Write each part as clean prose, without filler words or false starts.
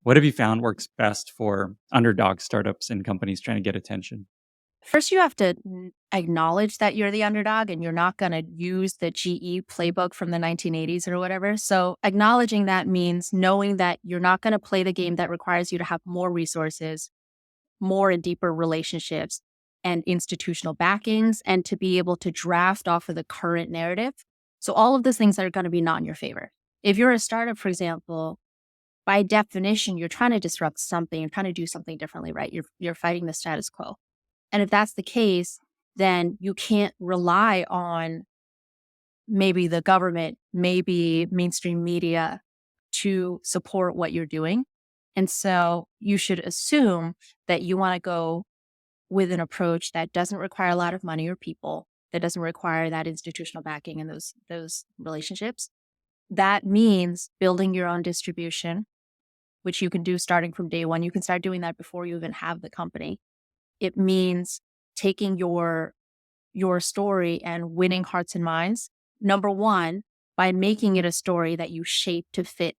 What have you found works best for underdog startups and companies trying to get attention? First, you have to acknowledge that you're the underdog and you're not going to use the GE playbook from the 1980s or whatever. So, acknowledging that means knowing that you're not going to play the game that requires you to have more resources, more and deeper relationships, and institutional backings, and to be able to draft off of the current narrative. So, all of those things are going to be not in your favor. If you're a startup, for example, by definition, you're trying to disrupt something, you're trying to do something differently, right? You're fighting the status quo. And if that's the case, then you can't rely on maybe the government, maybe mainstream media to support what you're doing. And so you should assume that you want to go with an approach that doesn't require a lot of money or people, that doesn't require that institutional backing and those relationships. That means building your own distribution, which you can do starting from day one. You can start doing that before you even have the company. It means taking your story and winning hearts and minds. Number one, by making it a story that you shape to fit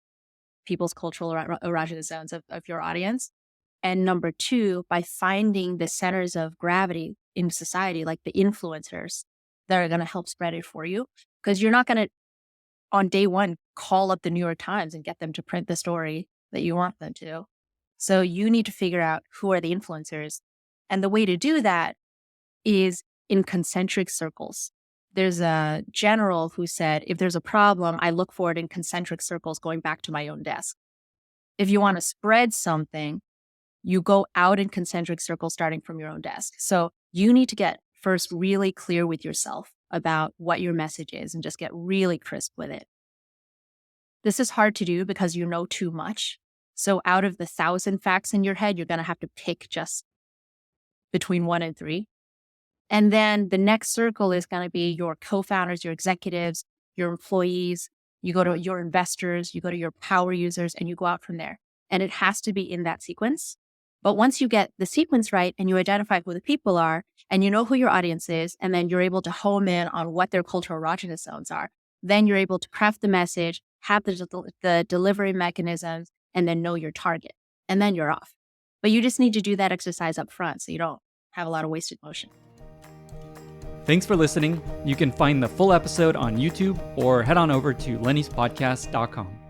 people's cultural erogenous zones of your audience. And number two, by finding the centers of gravity in society, like the influencers that are going to help spread it for you. Because you're not going to, on day one, call up the New York Times and get them to print the story that you want them to. So you need to figure out who are the influencers. And the way to do that is in concentric circles. There's a general who said, if there's a problem, I look for it in concentric circles going back to my own desk. If you want to spread something, you go out in concentric circles starting from your own desk. So you need to get first really clear with yourself about what your message is and just get really crisp with it. This is hard to do because you know too much. So out of the 1,000 facts in your head, you're going to have to pick just between 1 and 3. And then the next circle is going to be your co-founders, your executives, your employees. You go to your investors, you go to your power users, and you go out from there. And it has to be in that sequence. But once you get the sequence right and you identify who the people are and you know who your audience is, and then you're able to home in on what their cultural erogenous zones are, then you're able to craft the message, have the delivery mechanisms, and then know your target. And then you're off. But you just need to do that exercise up front so you don't have a lot of wasted motion. Thanks for listening. You can find the full episode on YouTube or head on over to lennyspodcast.com.